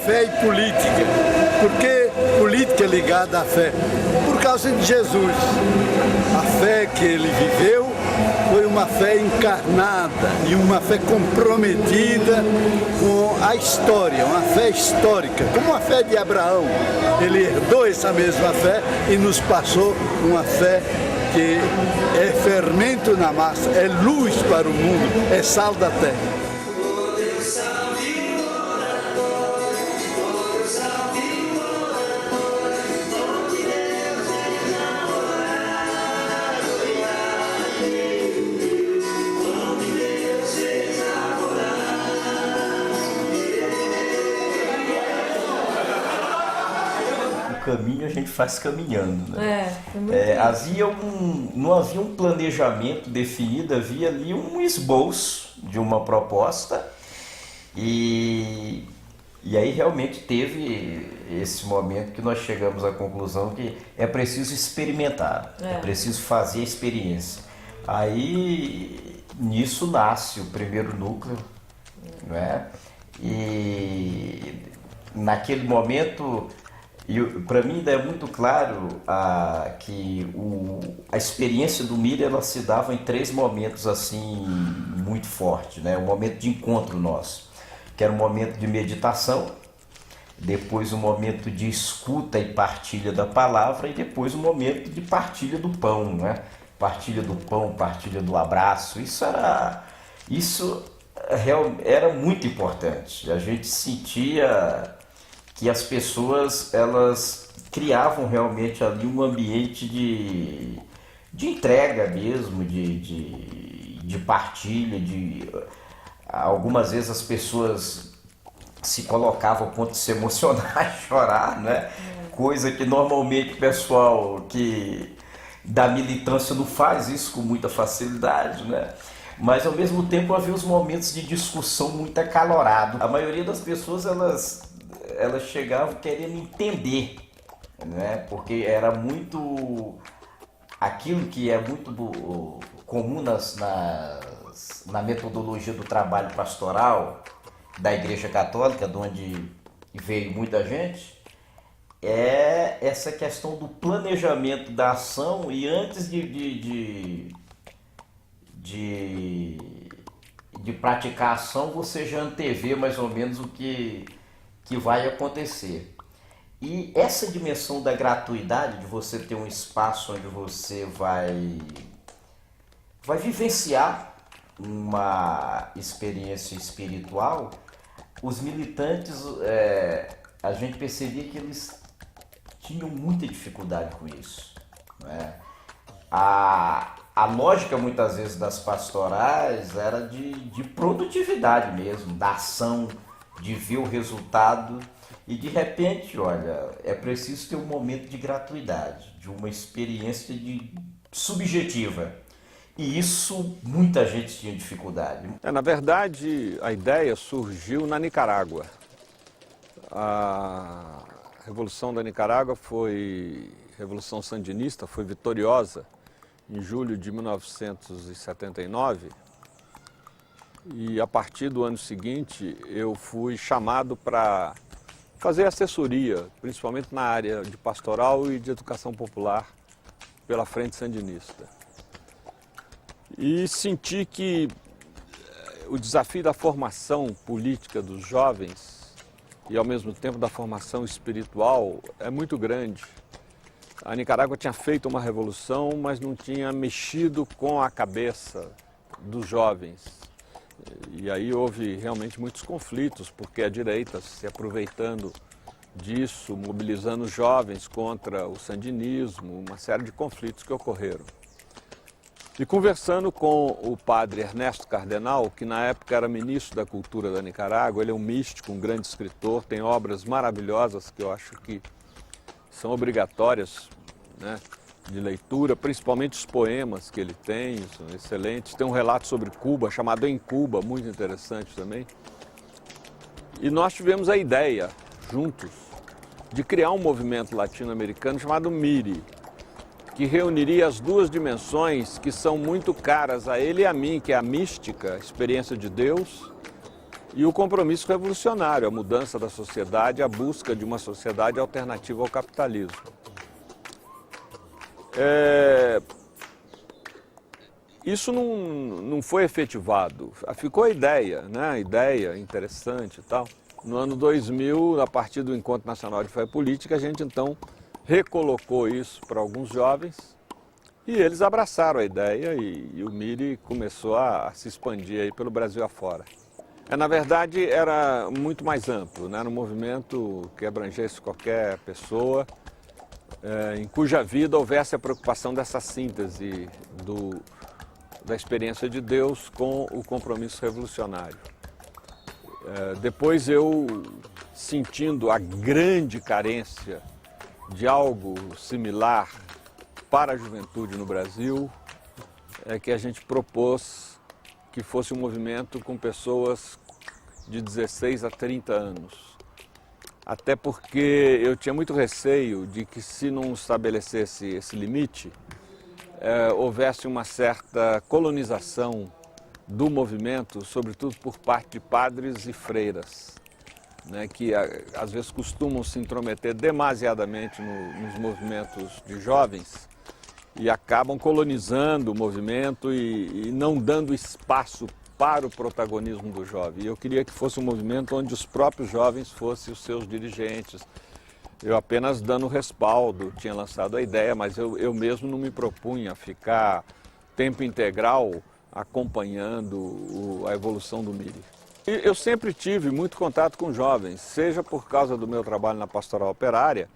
fé e política. Por que política ligada à fé? Por causa de Jesus. A fé que ele viveu foi uma fé encarnada e uma fé comprometida com a história, uma fé histórica, como a fé de Abraão. Ele herdou essa mesma fé e nos passou uma fé que é fermento na massa, é luz para o mundo, é sal da terra. Caminho a gente faz caminhando, né? Não havia um planejamento definido, havia ali um esboço de uma proposta e aí realmente teve esse momento que nós chegamos à conclusão que é preciso experimentar, é preciso fazer a experiência. Aí nisso nasce o primeiro núcleo, né? E naquele momento para mim ainda é muito claro que a experiência do Miller ela se dava em 3 momentos assim muito fortes, né? O momento de encontro nosso, que era um momento de meditação, depois um momento de escuta e partilha da palavra e depois um momento de partilha do pão, né? Partilha do pão, partilha do abraço. Isso era muito importante. A gente sentia que as pessoas elas criavam realmente ali um ambiente de entrega mesmo, de partilha, algumas vezes as pessoas se colocavam ao ponto de se emocionar e chorar, né? Coisa que normalmente o pessoal que da militância não faz isso com muita facilidade, né? Mas ao mesmo tempo havia os momentos de discussão muito acalorado. A maioria das pessoas elas chegavam querendo entender, né? Porque era muito aquilo que é muito comum na metodologia do trabalho pastoral da Igreja Católica, de onde veio muita gente, é essa questão do planejamento da ação e antes de praticar a ação você já antevê mais ou menos o que vai acontecer. E essa dimensão da gratuidade, de você ter um espaço onde você vai vivenciar uma experiência espiritual, os militantes, a gente percebia que eles tinham muita dificuldade com isso, né? A lógica muitas vezes das pastorais era de produtividade mesmo, da ação, de ver o resultado e de repente, olha, é preciso ter um momento de gratuidade, de uma experiência subjetiva. E isso muita gente tinha dificuldade. Na verdade, a ideia surgiu na Nicarágua. A Revolução da Nicarágua foi Revolução Sandinista, foi vitoriosa em julho de 1979. E a partir do ano seguinte eu fui chamado para fazer assessoria, principalmente na área de pastoral e de educação popular pela Frente Sandinista. E senti que o desafio da formação política dos jovens e ao mesmo tempo da formação espiritual é muito grande. A Nicarágua tinha feito uma revolução, mas não tinha mexido com a cabeça dos jovens. E aí houve realmente muitos conflitos, porque a direita se aproveitando disso, mobilizando os jovens contra o sandinismo, uma série de conflitos que ocorreram. E conversando com o padre Ernesto Cardenal, que na época era ministro da Cultura da Nicarágua, ele é um místico, um grande escritor, tem obras maravilhosas que eu acho que são obrigatórias, né, de leitura, principalmente os poemas que ele tem, são excelentes. Tem um relato sobre Cuba, chamado Em Cuba, muito interessante também. E nós tivemos a ideia, juntos, de criar um movimento latino-americano chamado MIRI, que reuniria as duas dimensões que são muito caras a ele e a mim, que é a mística, a experiência de Deus, e o compromisso revolucionário, a mudança da sociedade, a busca de uma sociedade alternativa ao capitalismo. Isso não foi efetivado, ficou a ideia, né? A ideia interessante e tal. No ano 2000, a partir do Encontro Nacional de Fé e Política, a gente então recolocou isso para alguns jovens e eles abraçaram a ideia e o MIRI começou a se expandir aí pelo Brasil afora. Na verdade, era muito mais amplo, né? Era um movimento que abrangesse qualquer pessoa, em cuja vida houvesse a preocupação dessa síntese da experiência de Deus com o compromisso revolucionário. Depois eu, sentindo a grande carência de algo similar para a juventude no Brasil, é que a gente propôs que fosse um movimento com pessoas de 16 a 30 anos. Até porque eu tinha muito receio de que, se não estabelecesse esse limite, houvesse uma certa colonização do movimento, sobretudo por parte de padres e freiras, né, que às vezes costumam se intrometer demasiadamente nos movimentos de jovens e acabam colonizando o movimento e não dando espaço para o protagonismo do jovem. E eu queria que fosse um movimento onde os próprios jovens fossem os seus dirigentes. Eu apenas dando respaldo, tinha lançado a ideia, mas eu mesmo não me propunha ficar tempo integral acompanhando a evolução do MIRI. Eu sempre tive muito contato com jovens, seja por causa do meu trabalho na pastoral operária,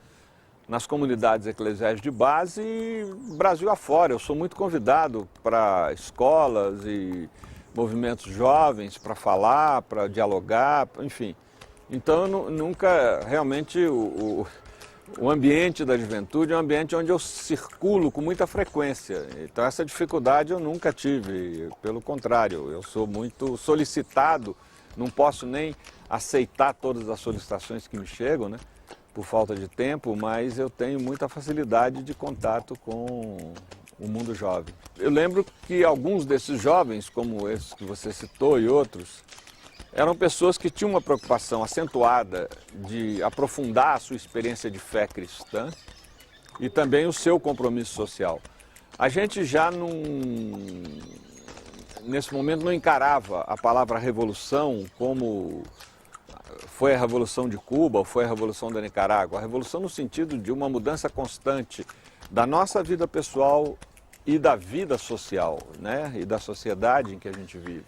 nas comunidades eclesiais de base e Brasil afora. Eu sou muito convidado para escolas e movimentos jovens para falar, para dialogar, enfim. Então, nunca realmente o ambiente da juventude é um ambiente onde eu circulo com muita frequência. Então, essa dificuldade eu nunca tive. Pelo contrário, eu sou muito solicitado, não posso nem aceitar todas as solicitações que me chegam, né, por falta de tempo, mas eu tenho muita facilidade de contato com o mundo jovem. Eu lembro que alguns desses jovens, como esses que você citou e outros, eram pessoas que tinham uma preocupação acentuada de aprofundar a sua experiência de fé cristã e também o seu compromisso social. A gente já nesse momento não encarava a palavra revolução como foi a Revolução de Cuba ou foi a Revolução da Nicarágua. A revolução no sentido de uma mudança constante da nossa vida pessoal e da vida social, né? E da sociedade em que a gente vive.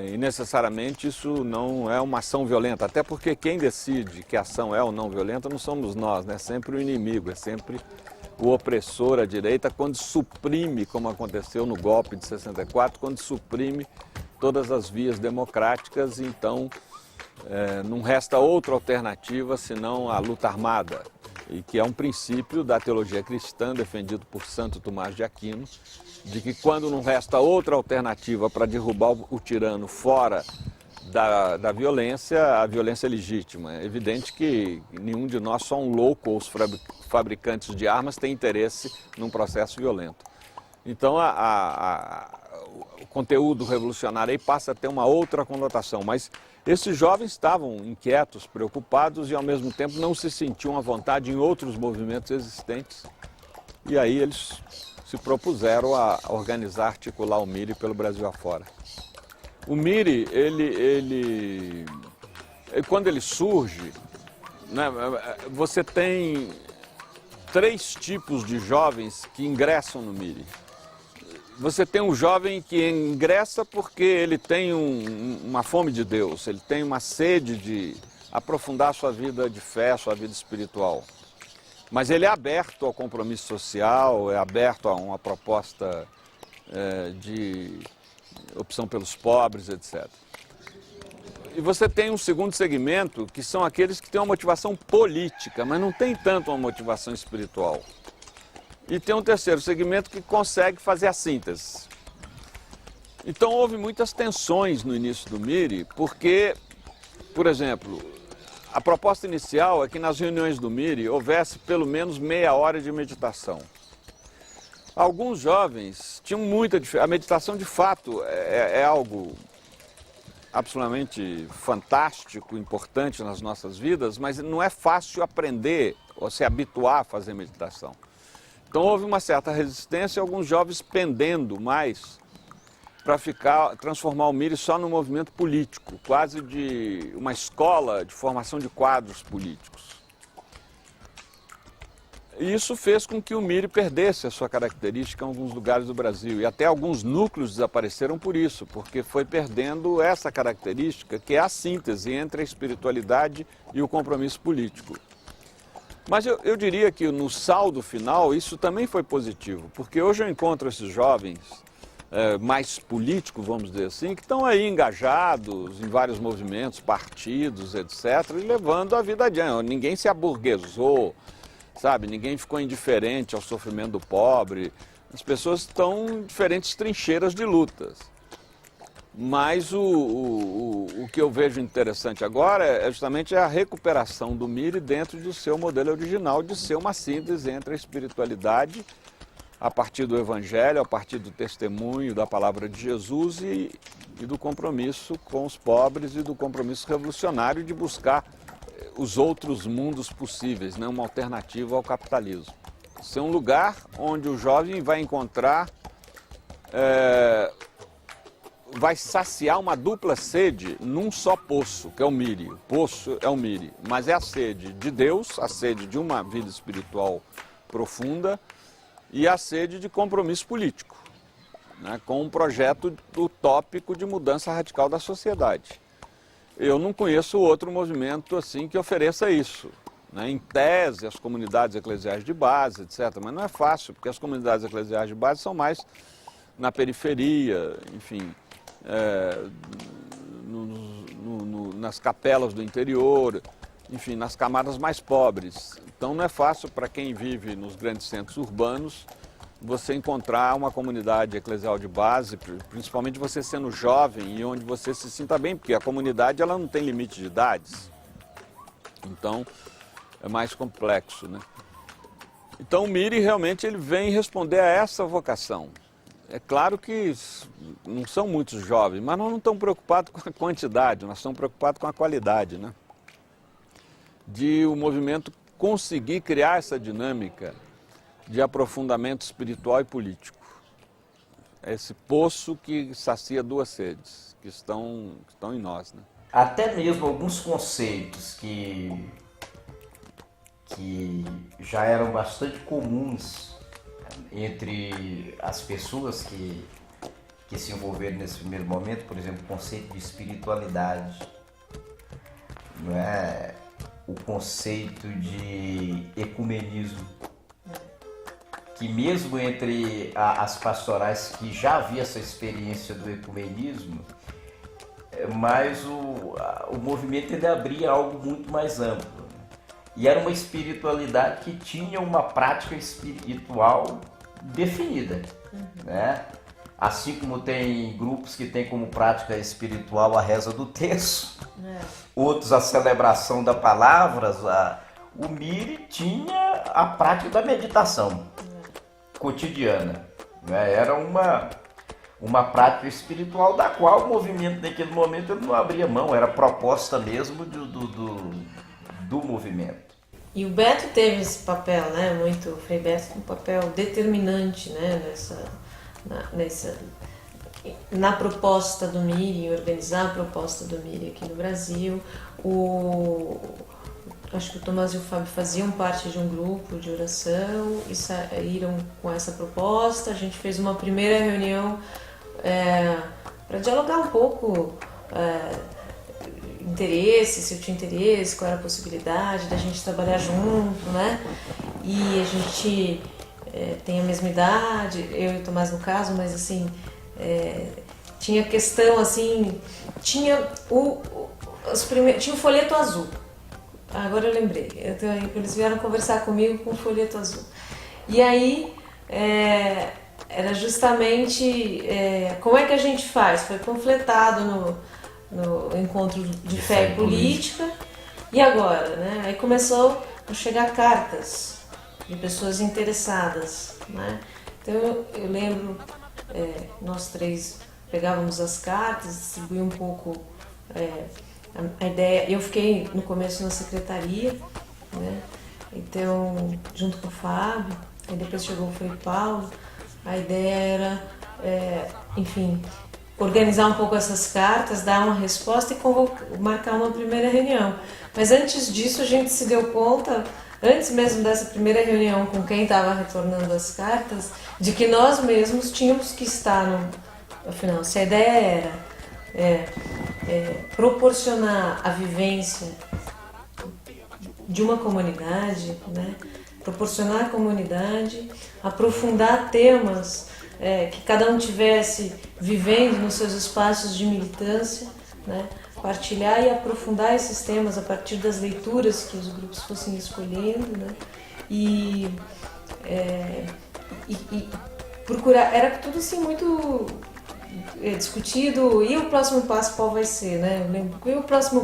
E necessariamente isso não é uma ação violenta, até porque quem decide que a ação é ou não violenta não somos nós, né? É sempre o inimigo, é sempre o opressor, a direita, quando suprime, como aconteceu no golpe de 64, quando suprime todas as vias democráticas, então não resta outra alternativa senão a luta armada, e que é um princípio da teologia cristã defendido por Santo Tomás de Aquino, de que quando não resta outra alternativa para derrubar o tirano fora da violência, a violência é legítima. É evidente que nenhum de nós, só um louco ou os fabricantes de armas, tem interesse num processo violento. Então o conteúdo revolucionário aí passa a ter uma outra conotação, mas esses jovens estavam inquietos, preocupados e ao mesmo tempo não se sentiam à vontade em outros movimentos existentes. E aí eles se propuseram a organizar, articular o MIRI pelo Brasil afora. O MIRI, quando ele surge, né, você tem 3 tipos de jovens que ingressam no MIRI. Você tem um jovem que ingressa porque ele tem uma fome de Deus, ele tem uma sede de aprofundar a sua vida de fé, a sua vida espiritual. Mas ele é aberto ao compromisso social, é aberto a uma proposta de opção pelos pobres, etc. E você tem um segundo segmento, que são aqueles que têm uma motivação política, mas não tem tanto uma motivação espiritual. E tem um terceiro segmento que consegue fazer a síntese. Então houve muitas tensões no início do MIRI, porque, por exemplo, a proposta inicial é que nas reuniões do MIRI houvesse pelo menos meia hora de meditação. Alguns jovens tinham muita dificuldade. A meditação, de fato, é algo absolutamente fantástico, importante nas nossas vidas, mas não é fácil aprender ou se habituar a fazer meditação. Então houve uma certa resistência, alguns jovens pendendo mais para transformar o MIRI só num movimento político, quase de uma escola de formação de quadros políticos. E isso fez com que o MIRI perdesse a sua característica em alguns lugares do Brasil. E até alguns núcleos desapareceram por isso, porque foi perdendo essa característica, que é a síntese entre a espiritualidade e o compromisso político. Mas eu diria que no saldo final isso também foi positivo, porque hoje eu encontro esses jovens mais políticos, vamos dizer assim, que estão aí engajados em vários movimentos, partidos, etc., e levando a vida adiante. Ninguém se aburguesou, sabe? Ninguém ficou indiferente ao sofrimento do pobre. As pessoas estão em diferentes trincheiras de lutas. Mas o que eu vejo interessante agora é justamente a recuperação do MIRI dentro do seu modelo original de ser uma síntese entre a espiritualidade, a partir do Evangelho, a partir do testemunho da palavra de Jesus e do compromisso com os pobres e do compromisso revolucionário de buscar os outros mundos possíveis, né? Uma alternativa ao capitalismo. Ser um lugar onde o jovem vai encontrar, vai saciar uma dupla sede num só poço, que é o MIRI. O poço é o MIRI, mas é a sede de Deus, a sede de uma vida espiritual profunda, e a sede de compromisso político, né, com um projeto utópico de mudança radical da sociedade. Eu não conheço outro movimento assim que ofereça isso. Né? Em tese, as comunidades eclesiais de base, etc., mas não é fácil, porque as comunidades eclesiais de base são mais na periferia, enfim, nas capelas do interior, enfim, nas camadas mais pobres. Então não é fácil para quem vive nos grandes centros urbanos você encontrar uma comunidade eclesial de base, principalmente você sendo jovem e onde você se sinta bem, porque a comunidade ela não tem limite de idades. Então é mais complexo, né? Então o MIRI realmente ele vem responder a essa vocação. É claro que não são muitos jovens, mas nós não estamos preocupados com a quantidade, nós estamos preocupados com a qualidade, né? De o movimento conseguir criar essa dinâmica de aprofundamento espiritual e político. Esse poço que sacia duas sedes, que estão em nós, né? Até mesmo alguns conceitos que já eram bastante comuns entre as pessoas que se envolveram nesse primeiro momento, por exemplo, o conceito de espiritualidade, não é? O conceito de ecumenismo, que mesmo entre as pastorais que já havia essa experiência do ecumenismo, mas o movimento ainda abria algo muito mais amplo. E era uma espiritualidade que tinha uma prática espiritual definida, né? Assim como tem grupos que têm como prática espiritual a reza do terço, outros a celebração da palavra, o MIRI tinha a prática da meditação cotidiana, né? Era uma prática espiritual da qual o movimento naquele momento ele não abria mão, era proposta mesmo do movimento. E o Beto teve esse papel, né? O Frei Beto, um papel determinante, né? Na proposta do MIRI, organizar a proposta do MIRI aqui no Brasil. Acho que o Tomás e o Fábio faziam parte de um grupo de oração e saíram com essa proposta. A gente fez uma primeira reunião para dialogar um pouco interesse, se eu tinha interesse, qual era a possibilidade da gente trabalhar junto, né? E a gente tem a mesma idade, eu e o Tomás no caso, mas assim, tinha questão assim, tinha tinha o folheto azul. Agora eu lembrei, eles vieram conversar comigo com o folheto azul. E aí, era justamente como é que a gente faz? Foi panfletado no encontro de fé e política. E agora, né? Aí começou a chegar cartas de pessoas interessadas, né? Então eu lembro, nós três pegávamos as cartas, distribuíamos um pouco A ideia, eu fiquei no começo na secretaria, né? Então, junto com o Fábio, aí depois chegou o Frei Paulo, a ideia era, enfim, organizar um pouco essas cartas, dar uma resposta e marcar uma primeira reunião. Mas antes disso a gente se deu conta, antes mesmo dessa primeira reunião com quem estava retornando as cartas, de que nós mesmos tínhamos que estar afinal, se a ideia era proporcionar a vivência de uma comunidade, né? Proporcionar à comunidade, aprofundar temas que cada um tivesse vivendo nos seus espaços de militância, né? Partilhar e aprofundar esses temas a partir das leituras que os grupos fossem escolhendo, né? E procurar, era tudo assim muito discutido, e o próximo passo qual vai ser, né?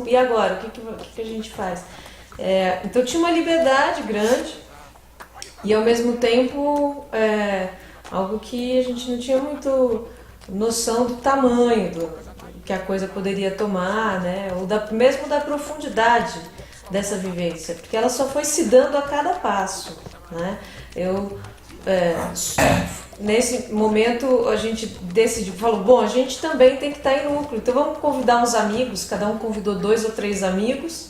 E agora, o que a gente faz? Então tinha uma liberdade grande e ao mesmo tempo algo que a gente não tinha muito noção do tamanho do que a coisa poderia tomar, né? Ou mesmo da profundidade dessa vivência, porque ela só foi se dando a cada passo, né? Nesse momento a gente decidiu, falou, bom, a gente também tem que estar em núcleo, então vamos convidar uns amigos, cada um convidou 2 ou 3 amigos,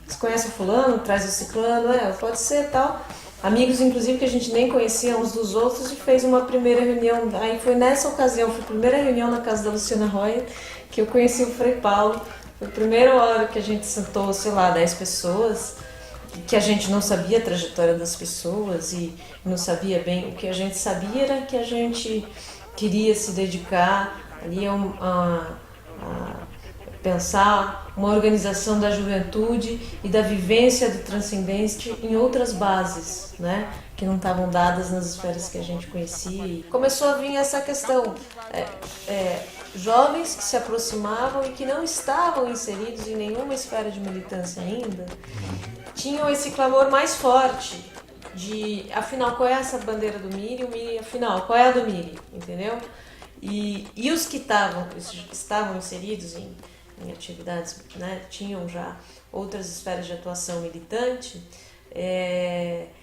você conhece o fulano, traz o ciclano, pode ser tal, amigos inclusive que a gente nem conhecia uns dos outros, e fez uma primeira reunião. Aí foi nessa ocasião, foi a primeira reunião na casa da Luciana Roya, que eu conheci o Frei Paulo. Foi a primeira hora que a gente sentou, 10 pessoas, que a gente não sabia a trajetória das pessoas e não sabia bem. O que a gente sabia era que a gente queria se dedicar ali a pensar uma organização da juventude e da vivência do transcendente em outras bases, né, que não estavam dadas nas esferas que a gente conhecia. E começou a vir essa questão, jovens que se aproximavam e que não estavam inseridos em nenhuma esfera de militância ainda, tinham esse clamor mais forte de, afinal, qual é essa bandeira do MIRI? O MIRI, afinal, qual é a do MIRI? Entendeu? E os que estavam inseridos em atividades, né, tinham já outras esferas de atuação militante,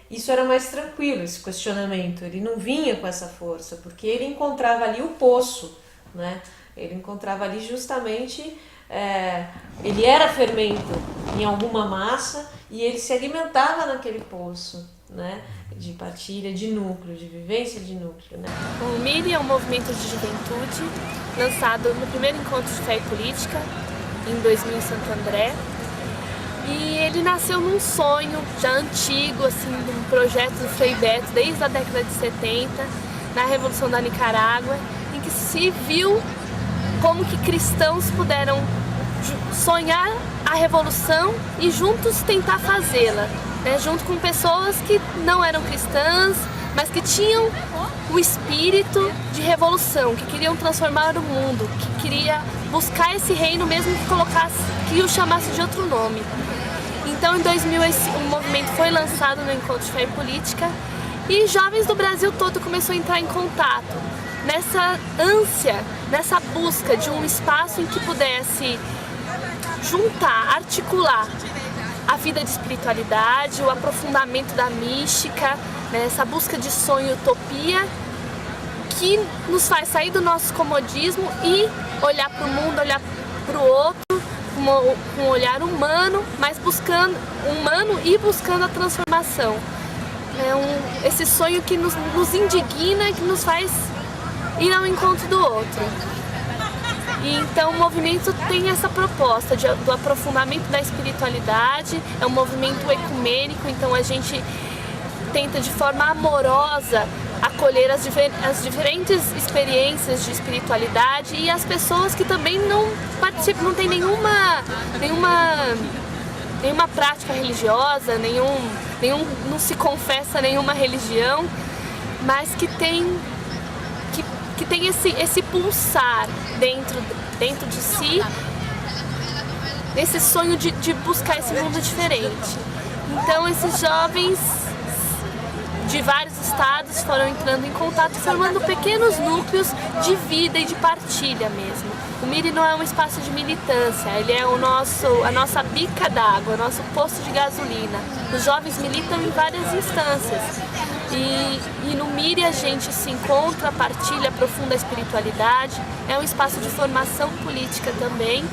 isso era mais tranquilo, esse questionamento. Ele não vinha com essa força, porque ele encontrava ali o poço, né? Ele encontrava ali justamente, ele era fermento em alguma massa e ele se alimentava naquele poço, né? De partilha, de núcleo, de vivência de núcleo, né? O MIRI é um movimento de juventude lançado no primeiro encontro de fé e política em 2000 em Santo André, e ele nasceu num sonho já antigo, assim, de um projeto do Frei Beto desde a década de 70, na Revolução da Nicarágua, em que se viu como que cristãos puderam sonhar a revolução e juntos tentar fazê-la, né? Junto com pessoas que não eram cristãs, mas que tinham o espírito de revolução, que queriam transformar o mundo, que queria buscar esse reino mesmo que o chamasse de outro nome. Então, em 2000, o movimento foi lançado no Encontro de Fé e Política e jovens do Brasil todo começaram a entrar em contato nessa ânsia, nessa busca de um espaço em que pudesse juntar, articular a vida de espiritualidade, o aprofundamento da mística, né, essa busca de sonho e utopia que nos faz sair do nosso comodismo e olhar para o mundo, olhar para o outro, com um olhar humano, mas buscando a transformação. Esse sonho que nos indigna, que nos faz ir ao encontro do outro. E então o movimento tem essa proposta do aprofundamento da espiritualidade, é um movimento ecumênico, então a gente tenta de forma amorosa acolher as diferentes experiências de espiritualidade e as pessoas que também não participam, não tem nenhuma prática religiosa, não se confessa nenhuma religião, mas que tem esse pulsar dentro de si, esse sonho de buscar esse mundo diferente. Então esses jovens de vários estados foram entrando em contato, formando pequenos núcleos de vida e de partilha mesmo. O MIRI não é um espaço de militância, ele é a nossa bica d'água, o nosso posto de gasolina. Os jovens militam em várias instâncias e no MIRI a gente se encontra, partilha, aprofunda a espiritualidade, é um espaço de formação política também,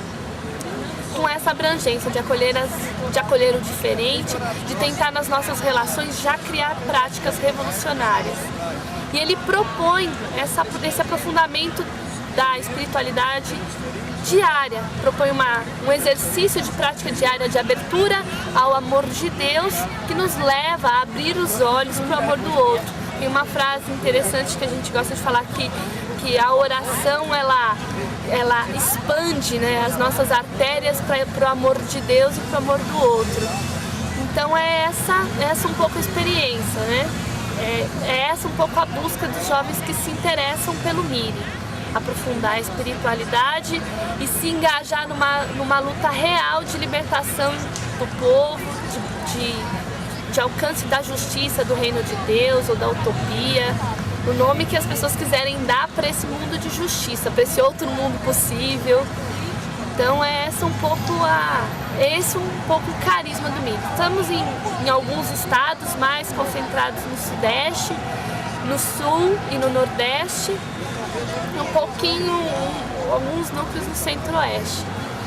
com essa abrangência de acolher o diferente, de tentar nas nossas relações já criar práticas revolucionárias. E ele propõe esse aprofundamento da espiritualidade diária, propõe um exercício de prática diária de abertura ao amor de Deus, que nos leva a abrir os olhos para o amor do outro. Tem uma frase interessante que a gente gosta de falar aqui, que a oração ela expande, né, as nossas artérias para o amor de Deus e para o amor do outro. Então é essa um pouco a experiência, né? É essa um pouco a busca dos jovens que se interessam pelo MIRI. Aprofundar a espiritualidade e se engajar numa luta real de libertação do povo, de alcance da justiça, do reino de Deus ou da utopia, o nome que as pessoas quiserem dar para esse mundo de justiça, para esse outro mundo possível. Então esse um pouco o carisma do MIRI. Estamos em alguns estados mais concentrados no Sudeste, no Sul e no Nordeste, alguns núcleos no Centro-Oeste.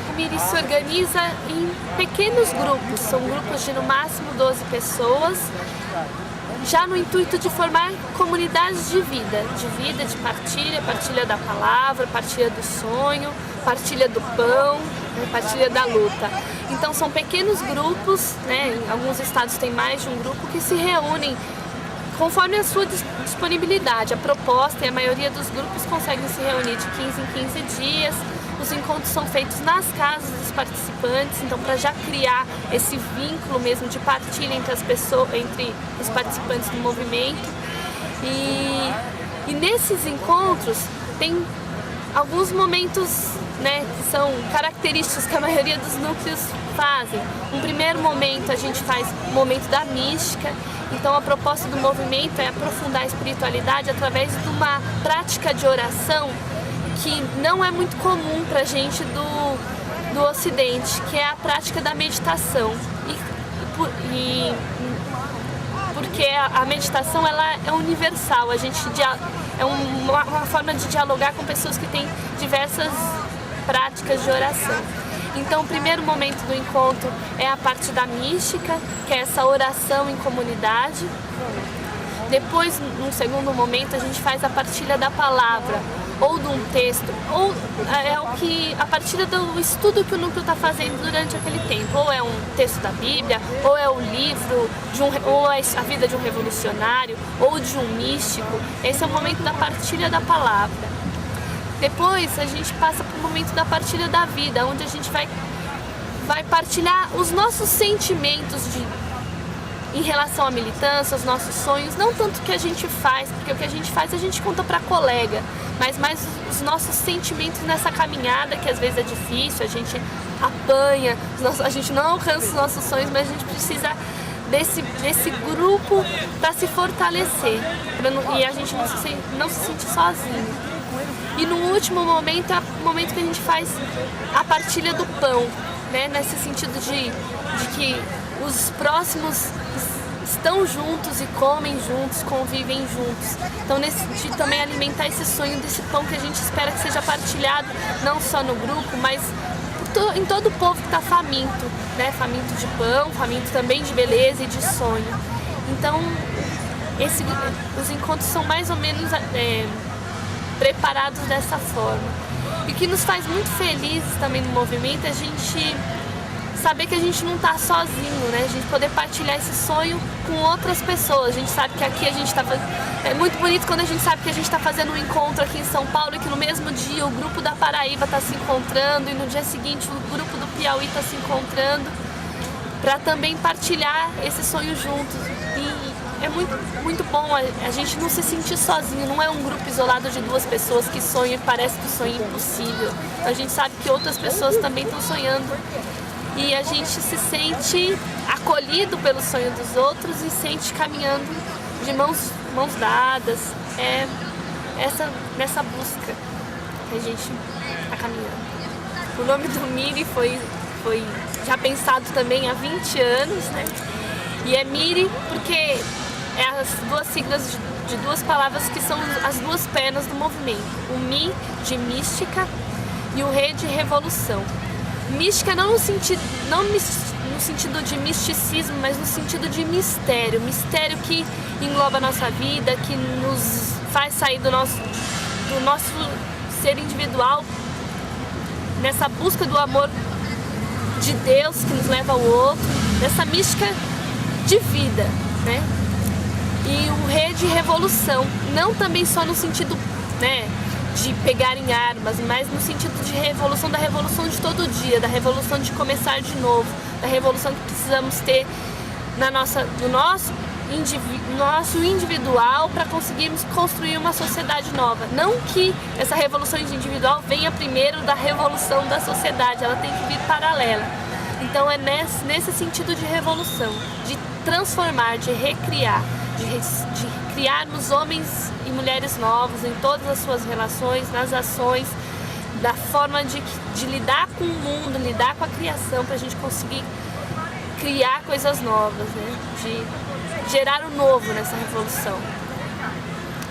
O MIRI se organiza em pequenos grupos, são grupos de no máximo 12 pessoas, já no intuito de formar comunidades de vida, de partilha da palavra, partilha do sonho, partilha do pão, partilha da luta. Então são pequenos grupos, né, em alguns estados tem mais de um grupo, que se reúnem conforme a sua disponibilidade. A proposta e a maioria dos grupos conseguem se reunir de 15 em 15 dias. Os encontros são feitos nas casas dos participantes, então para já criar esse vínculo mesmo de partilha entre os participantes do movimento. E nesses encontros tem alguns momentos, né, que são característicos que a maioria dos núcleos fazem. Um primeiro momento a gente faz o momento da mística. Então a proposta do movimento é aprofundar a espiritualidade através de uma prática de oração que não é muito comum para a gente do Ocidente, que é a prática da meditação. Porque a meditação ela é universal, é uma forma de dialogar com pessoas que têm diversas práticas de oração. Então o primeiro momento do encontro é a parte da mística, que é essa oração em comunidade. Depois, num segundo momento, a gente faz a partilha da palavra, ou de um texto, ou a partilha do estudo que o núcleo está fazendo durante aquele tempo. Ou é um texto da Bíblia, ou é o livro, ou é a vida de um revolucionário, ou de um místico. Esse é o momento da partilha da palavra. Depois a gente passa para o momento da partilha da vida, onde a gente vai partilhar os nossos sentimentos em relação à militância, os nossos sonhos, não tanto o que a gente faz, porque o que a gente faz a gente conta para colega, mas mais os nossos sentimentos nessa caminhada, que às vezes é difícil, a gente apanha, a gente não alcança os nossos sonhos, mas a gente precisa desse grupo para se fortalecer, e a gente não se sentir sozinho. E no último momento é o momento que a gente faz a partilha do pão, né? Nesse sentido de que os próximos estão juntos e comem juntos, convivem juntos. Então de também alimentar esse sonho desse pão que a gente espera que seja partilhado não só no grupo, mas em todo o povo que está faminto, né? Faminto de pão, faminto também de beleza e de sonho. Então os encontros são mais ou menos preparados dessa forma. E o que nos faz muito felizes também no movimento é a gente saber que a gente não está sozinho, né? A gente poder partilhar esse sonho com outras pessoas. A gente sabe que aqui a gente está fazendo... É muito bonito quando a gente sabe que a gente está fazendo um encontro aqui em São Paulo e que no mesmo dia o grupo da Paraíba está se encontrando e no dia seguinte o grupo do Piauí está se encontrando para também partilhar esse sonho juntos. E é muito, muito bom a gente não se sentir sozinho, não é um grupo isolado de duas pessoas que sonham e parece que o sonho é impossível. A gente sabe que outras pessoas também estão sonhando e a gente se sente acolhido pelo sonho dos outros e sente caminhando de mãos dadas. É nessa busca que a gente está caminhando. O nome do Miri foi já pensado também há 20 anos, né? E é Miri porque é as duas siglas de duas palavras que são as duas pernas do movimento. O Mi, de mística, e o Re, de revolução. Mística não no sentido de misticismo, mas no sentido de mistério. Mistério que engloba a nossa vida, que nos faz sair do nosso ser individual, nessa busca do amor de Deus que nos leva ao outro, nessa mística de vida, né? E o Re, de revolução, não também só no sentido, né, de pegar em armas, mas no sentido de revolução, da revolução de todo dia, da revolução de começar de novo, da revolução que precisamos ter no nosso individual para conseguirmos construir uma sociedade nova. Não que essa revolução individual venha primeiro da revolução da sociedade, ela tem que vir paralela. Então é nesse sentido de revolução, de transformar, de recriar, de criarmos homens e mulheres novos em todas as suas relações, nas ações, da forma de lidar com o mundo, lidar com a criação, para a gente conseguir criar coisas novas, né? De gerar o novo nessa revolução.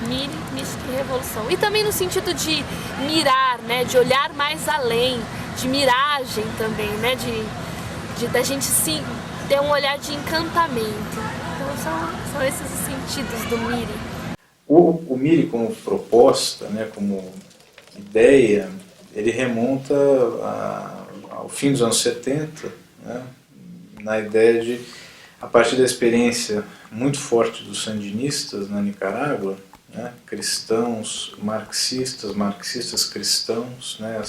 Miri, mística e revolução. E também no sentido de mirar, né? De olhar mais além, de miragem também, né? Da gente sim ter um olhar de encantamento. Então são esses os sentidos do Miri. O Miri como proposta, né, como ideia, ele remonta ao fim dos anos 70, né, na ideia de, a partir da experiência muito forte dos sandinistas na Nicarágua, né, cristãos, marxistas cristãos, né,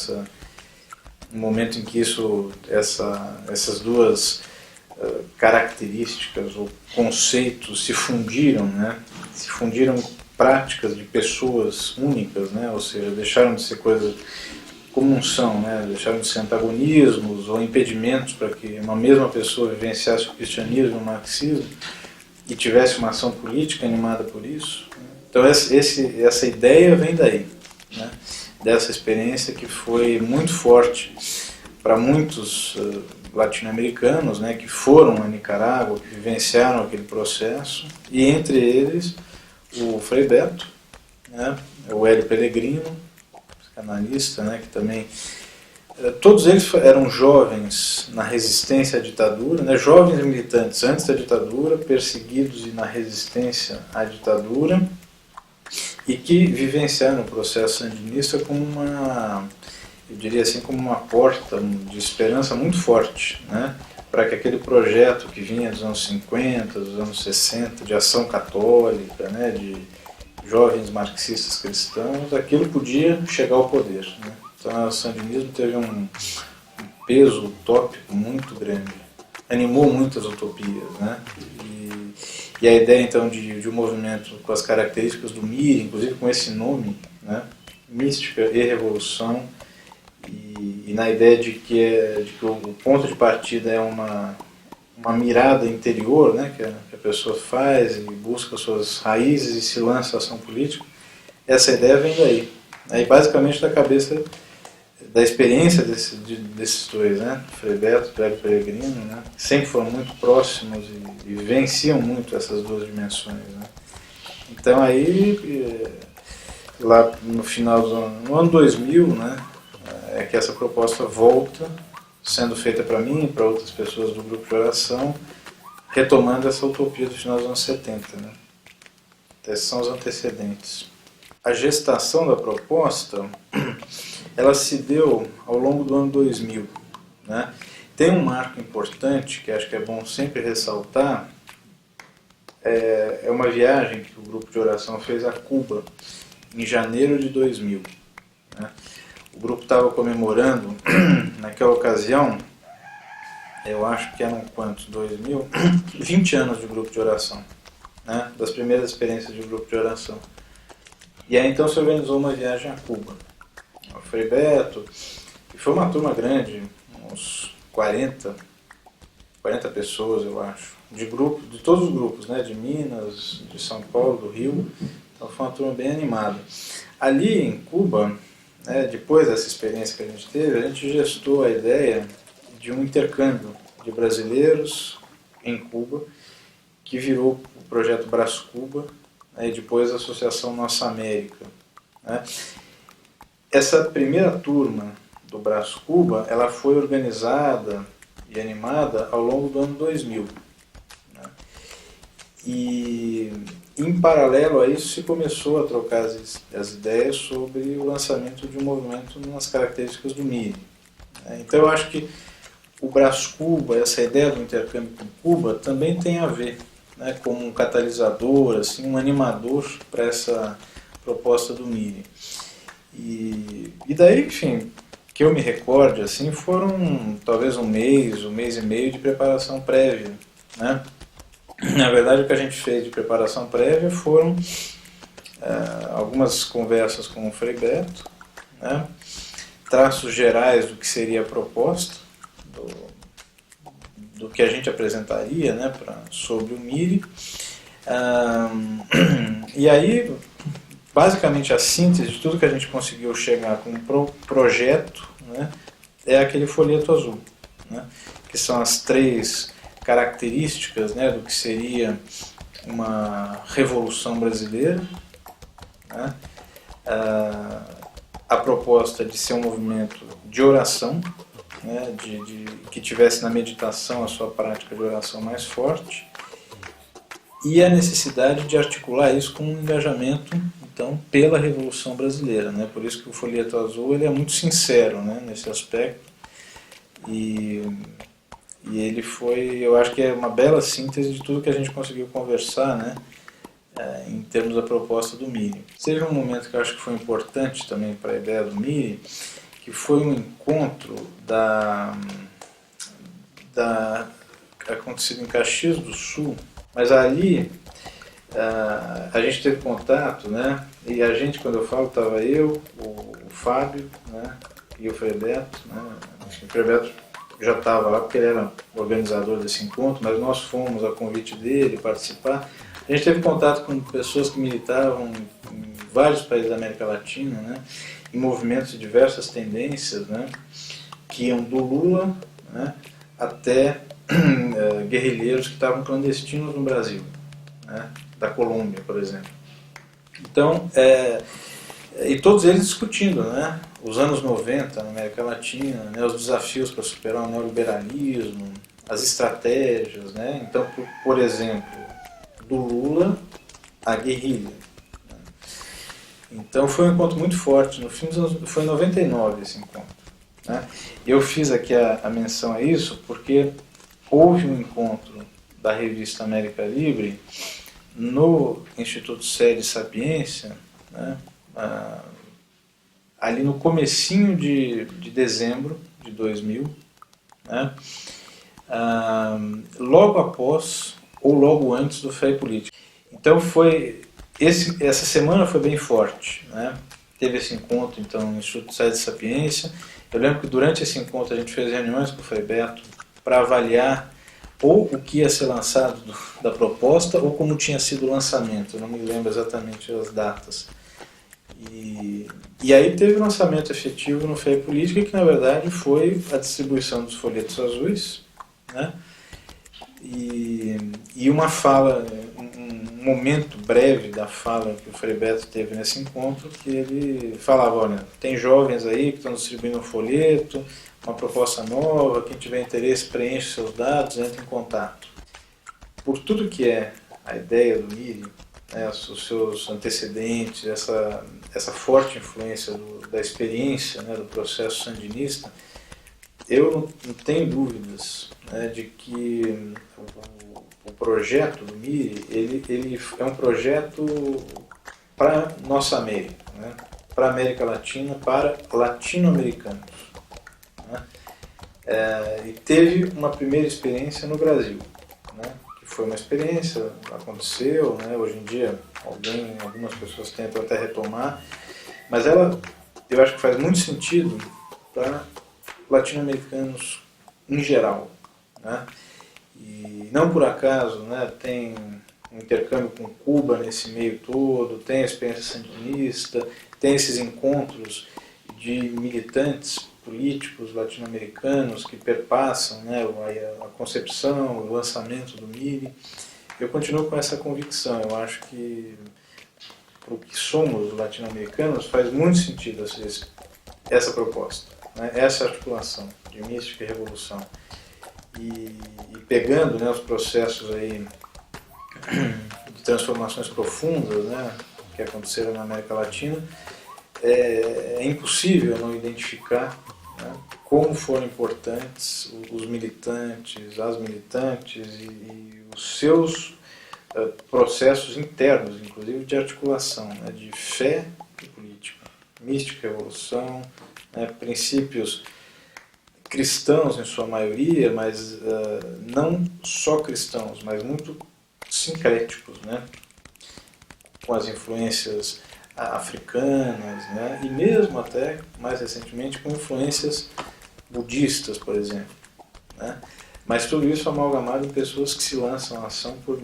um momento em que essas duas características ou conceitos se fundiram, né, se fundiram práticas de pessoas únicas, né, ou seja, deixaram de ser coisas como são, né, deixaram de ser antagonismos ou impedimentos para que uma mesma pessoa vivenciasse o cristianismo e o marxismo e tivesse uma ação política animada por isso. Então essa ideia vem daí, né, dessa experiência que foi muito forte para muitos latino-americanos, né, que foram a Nicarágua, que vivenciaram aquele processo, e entre eles o Frei Beto, né, o Hélio Pellegrino, psicanalista, né, que também... Todos eles eram jovens na resistência à ditadura, né, jovens militantes antes da ditadura, perseguidos e na resistência à ditadura, e que vivenciaram o processo sandinista como eu diria assim, como uma porta de esperança muito forte, né, para que aquele projeto que vinha dos anos 50, dos anos 60, de ação católica, né, de jovens marxistas cristãos, aquilo podia chegar ao poder, né. Então o sandinismo teve um peso utópico muito grande, animou muitas utopias, né, e a ideia então de um movimento com as características do Miri, inclusive com esse nome, né, mística e revolução, e na ideia de que o ponto de partida é uma mirada interior, né, que a pessoa faz e busca suas raízes e se lança à ação política, essa ideia vem daí. Aí basicamente da cabeça, da experiência desses dois, né, Frei Beto e Hélio Pellegrino, né, sempre foram muito próximos e vivenciam muito essas duas dimensões, né. Então aí, lá no final no ano 2000, né, é que essa proposta volta, sendo feita para mim e para outras pessoas do grupo de oração, retomando essa utopia do final dos anos 70. Né? Esses são os antecedentes. A gestação da proposta, ela se deu ao longo do ano 2000. Né? Tem um marco importante, que acho que é bom sempre ressaltar, é uma viagem que o grupo de oração fez a Cuba, em janeiro de 2000. Né? O grupo estava comemorando, naquela ocasião, eu acho que eram quantos? 2000? 20 anos de grupo de oração, né? Das primeiras experiências de grupo de oração. E aí então se organizou uma viagem a Cuba. O Frei Beto, e foi uma turma grande, uns 40 40 pessoas, eu acho, de todos os grupos, né, de Minas, de São Paulo, do Rio. Então foi uma turma bem animada. Ali em Cuba, né, depois dessa experiência que a gente teve, a gente gestou a ideia de um intercâmbio de brasileiros em Cuba, que virou o projeto Brás Cuba, né, e depois a Associação Nossa América, né. Essa primeira turma do Brás Cuba, ela foi organizada e animada ao longo do ano 2000. Né? E, em paralelo a isso, se começou a trocar as ideias sobre o lançamento de um movimento nas características do MIRI. Né? Então eu acho que o Brás Cuba, essa ideia do intercâmbio com Cuba, também tem a ver, né, como um catalisador, assim, um animador para essa proposta do MIRI. E daí, enfim, que eu me recorde, assim, foram talvez um mês e meio de preparação prévia, né? Na verdade, o que a gente fez de preparação prévia foram algumas conversas com o Frei Beto, né? Traços gerais do que seria a proposta, do que a gente apresentaria, né, sobre o MIRI. E aí, basicamente, a síntese de tudo que a gente conseguiu chegar com um projeto, né, é aquele folheto azul, né, que são as 3 características, né, do que seria uma revolução brasileira, né, a proposta de ser um movimento de oração, né, que tivesse na meditação a sua prática de oração mais forte, e a necessidade de articular isso com um engajamento, então, pela Revolução Brasileira, né? Por isso que o folheto azul ele é muito sincero, né, nesse aspecto, e ele foi, eu acho que é uma bela síntese de tudo que a gente conseguiu conversar, né, em termos da proposta do MIRI. Teve um momento que eu acho que foi importante também para a ideia do MIRI, que foi um encontro acontecido em Caxias do Sul, mas ali a gente teve contato, né, e a gente, quando eu falo, estava eu, o Fábio, né, e o Frei Beto, né, o Frei Beto já estava lá porque ele era organizador desse encontro, mas nós fomos a convite dele participar. A gente teve contato com pessoas que militavam em vários países da América Latina, né, em movimentos de diversas tendências, né, que iam do Lula, né, até guerrilheiros que estavam clandestinos no Brasil, né, da Colômbia, por exemplo. Então, e todos eles discutindo, né, os anos 90 na América Latina, né, os desafios para superar o neoliberalismo, as estratégias, né, então, por exemplo, do Lula à guerrilha. Então foi um encontro muito forte, no fim foi em 99 esse encontro, né? Eu fiz aqui a menção a isso porque houve um encontro da revista América Livre no Instituto Sede Sapiência, né, ali no comecinho de dezembro de 2000, né, logo após ou logo antes do Fé e Política. Então essa semana foi bem forte, né? Teve esse encontro então no Instituto Sede Sapiência. Eu lembro que durante esse encontro a gente fez reuniões com o Frei Beto para avaliar ou o que ia ser lançado da proposta ou como tinha sido o lançamento. Eu não me lembro exatamente as datas. E aí teve o lançamento efetivo no Fé e Política, que na verdade foi a distribuição dos folhetos azuis, né? E uma fala, um momento breve da fala que o Frei Beto teve nesse encontro, que ele falava, olha, tem jovens aí que estão distribuindo um folheto, uma proposta nova, quem tiver interesse preenche seus dados, entre em contato. Por tudo que é a ideia do MIRI, né, os seus antecedentes, essa forte influência da experiência, né, do processo sandinista, eu não tenho dúvidas, né, de que o projeto do MIRI ele é um projeto para nossa América, né, para a América Latina, para latino-americanos, né, e teve uma primeira experiência no Brasil, né, que foi uma experiência, aconteceu, né, hoje em dia algumas pessoas tentam até retomar, mas eu acho que faz muito sentido para latino-americanos em geral, né? E não por acaso, né, tem um intercâmbio com Cuba nesse meio todo, tem a experiência sandinista, tem esses encontros de militantes políticos latino-americanos que perpassam, né, a concepção, o lançamento do MIRI. Eu continuo com essa convicção. Eu acho que para o que somos latino-americanos faz muito sentido essa proposta, né, essa articulação de mística e revolução. E pegando, né, os processos aí de transformações profundas, né, que aconteceram na América Latina, é impossível não identificar, né, como foram importantes os militantes, as militantes e os seus processos internos, inclusive de articulação, né, de fé e política, mística, revolução, né, princípios cristãos em sua maioria, mas não só cristãos, mas muito sincréticos, né, com as influências africanas, né, e mesmo até mais recentemente com influências budistas, por exemplo, né, mas tudo isso amalgamado em pessoas que se lançam à ação por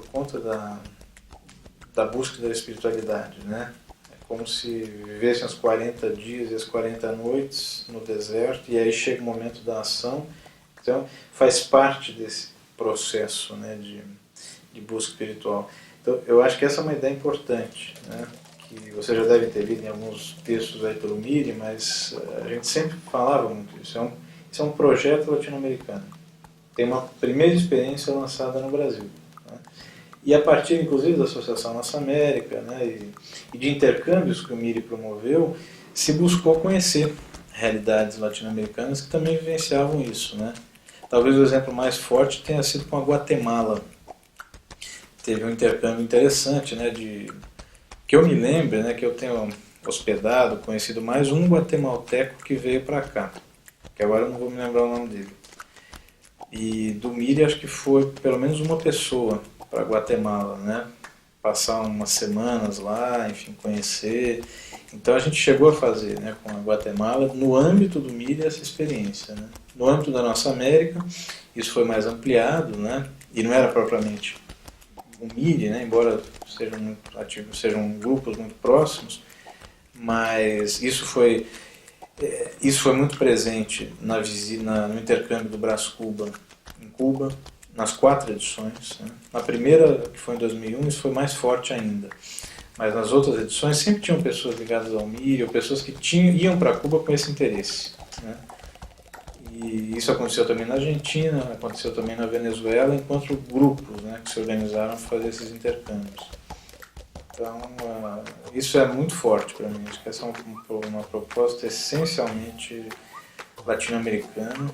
conta da busca da espiritualidade, né. É como se vivessem os 40 dias e as 40 noites no deserto, e aí chega o momento da ação. Então faz parte desse processo, né, de busca espiritual. Então eu acho que essa é uma ideia importante, né, que você já deve ter lido em alguns textos aí pelo MIRI, mas a gente sempre falava muito isso. Isso é um projeto latino-americano. Tem uma primeira experiência lançada no Brasil, né? E a partir, inclusive, da Associação Nossa América, né, e de intercâmbios que o MIRI promoveu, se buscou conhecer realidades latino-americanas que também vivenciavam isso, né? Talvez o exemplo mais forte tenha sido com a Guatemala. Teve um intercâmbio interessante, né, que eu me lembro, né, que eu tenho hospedado, conhecido mais um guatemalteco que veio para cá, que agora eu não vou me lembrar o nome dele. E do MIRI acho que foi pelo menos uma pessoa para Guatemala, né, passar umas semanas lá, enfim, conhecer. Então a gente chegou a fazer, né, com a Guatemala, no âmbito do MIRI, essa experiência, né. No âmbito da Nossa América, isso foi mais ampliado, né, e não era propriamente o MIRI, né, embora sejam muito ativos, sejam grupos muito próximos, mas isso foi muito presente no intercâmbio do Brás Cuba em Cuba, nas 4 edições, né. Na primeira, que foi em 2001, isso foi mais forte ainda, mas nas outras edições sempre tinham pessoas ligadas ao MIRI, ou pessoas que iam para Cuba com esse interesse, né. E isso aconteceu também na Argentina, aconteceu também na Venezuela, enquanto grupos, né, que se organizaram para fazer esses intercâmbios. Então, isso é muito forte para mim. Acho que essa é uma proposta essencialmente latino-americana, né,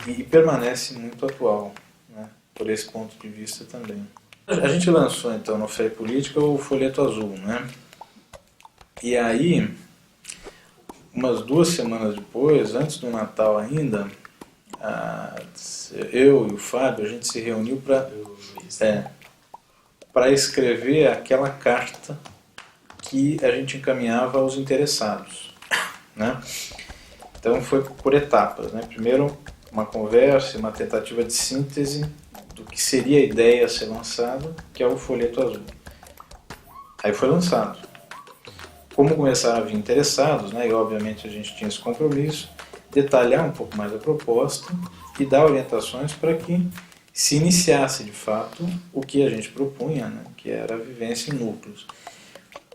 e permanece muito atual, né, por esse ponto de vista também. A gente lançou, então, no Fé e Política o Folheto Azul, né? E aí, umas 2 semanas depois, antes do Natal ainda, eu e o Fábio, a gente se reuniu para escrever aquela carta que a gente encaminhava aos interessados, né? Então foi por etapas, né? Primeiro uma conversa, uma tentativa de síntese do que seria a ideia a ser lançada, que é o Folheto Azul. Aí foi lançado. Como começaram a vir interessados, né, e obviamente a gente tinha esse compromisso, detalhar um pouco mais a proposta e dar orientações para que se iniciasse de fato o que a gente propunha, né, que era a vivência em núcleos.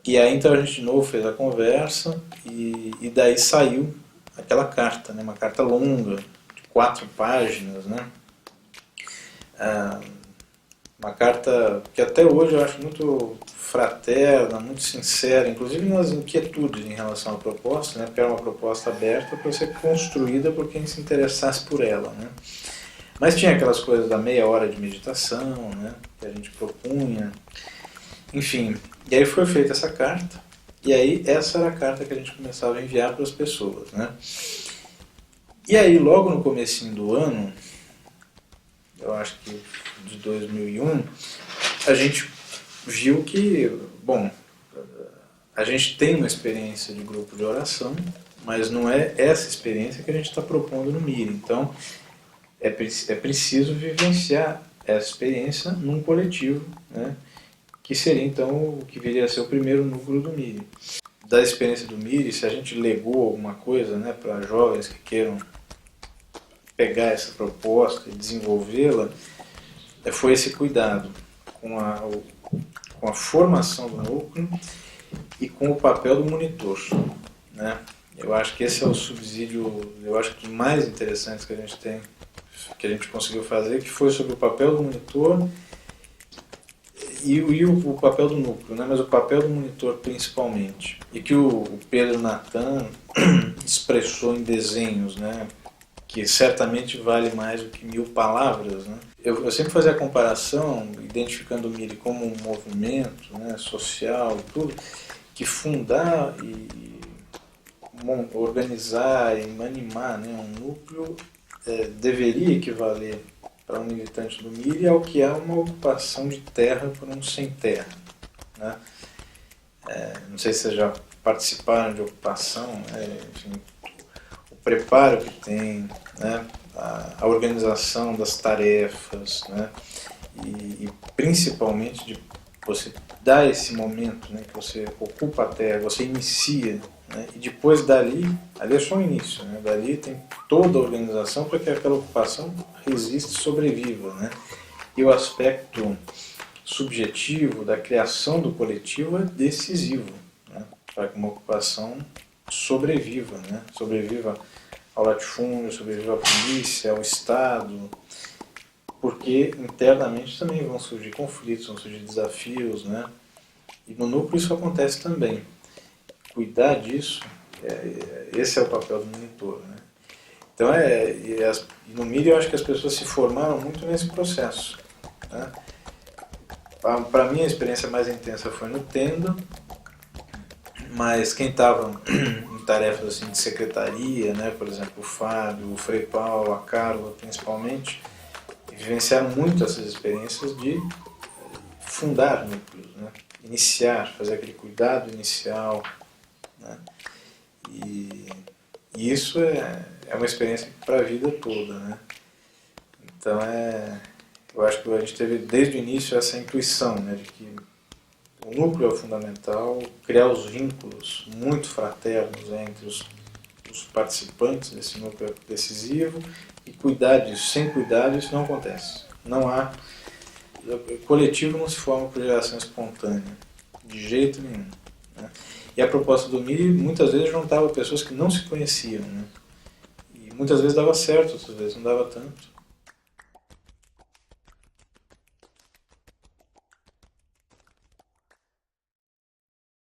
E aí então a gente de novo fez a conversa e daí saiu aquela carta, né, uma carta longa, de 4 páginas, né, uma carta que até hoje eu acho muito fraterna, muito sincera, inclusive nas inquietudes em relação à proposta, né, porque era uma proposta aberta para ser construída por quem se interessasse por ela, né. Mas tinha aquelas coisas da meia hora de meditação, né, que a gente propunha, enfim. E aí foi feita essa carta, e aí essa era a carta que a gente começava a enviar para as pessoas, né. E aí logo no comecinho do ano, eu acho que de 2001, a gente viu que, bom, a gente tem uma experiência de grupo de oração, mas não é essa experiência que a gente está propondo no MIRI. Então, é preciso vivenciar essa experiência num coletivo, né? Que seria então o que viria a ser o primeiro núcleo do MIRI. Da experiência do MIRI, se a gente legou alguma coisa, né, para jovens que queiram pegar essa proposta e desenvolvê-la, foi esse cuidado com a formação do núcleo e com o papel do monitor, né? Eu acho que esse é o subsídio, eu acho que mais interessante que a gente tem, que a gente conseguiu fazer, que foi sobre o papel do monitor e o papel do núcleo, né? Mas o papel do monitor principalmente, e que o Pedro Natan expressou em desenhos, né? Que certamente vale mais do que 1000 palavras, né? Eu sempre fazia a comparação, identificando o MIRI como um movimento, né, social e tudo, que fundar e organizar e animar, né, um núcleo deveria equivaler para um militante do MIRI ao que é uma ocupação de terra por um sem terra, né? Não sei se vocês já participaram de ocupação, enfim, o preparo que tem, né, a organização das tarefas, né, e principalmente de você dar esse momento, né, que você ocupa a terra, você inicia, né, e depois dali é só o início, né, dali tem toda a organização para que aquela ocupação resista e sobreviva, né, e o aspecto subjetivo da criação do coletivo é decisivo, né, para que uma ocupação sobreviva, né, sobreviva ao latifúndio, sobreviva à polícia, ao Estado, porque internamente também vão surgir conflitos, vão surgir desafios, né? E no núcleo isso acontece também. Cuidar disso, esse é o papel do monitor, né? Então, no MIRI eu acho que as pessoas se formaram muito nesse processo, né? Para mim a experiência mais intensa foi no Tenda, mas quem estava em tarefas assim, de secretaria, né? Por exemplo, o Fábio, o Frei Paulo, a Carla principalmente, vivenciaram muito essas experiências de fundar núcleos, né? Iniciar, fazer aquele cuidado inicial, né? E isso é uma experiência para a vida toda, né? Então eu acho que a gente teve desde o início essa intuição, né, de que o núcleo é fundamental, criar os vínculos muito fraternos entre os participantes desse núcleo é decisivo, e cuidar disso. Sem cuidado isso não acontece. Não há... O coletivo não se forma por geração espontânea, de jeito nenhum, né? E a proposta do MIRI muitas vezes juntava pessoas que não se conheciam, né? E muitas vezes dava certo, outras vezes não dava tanto.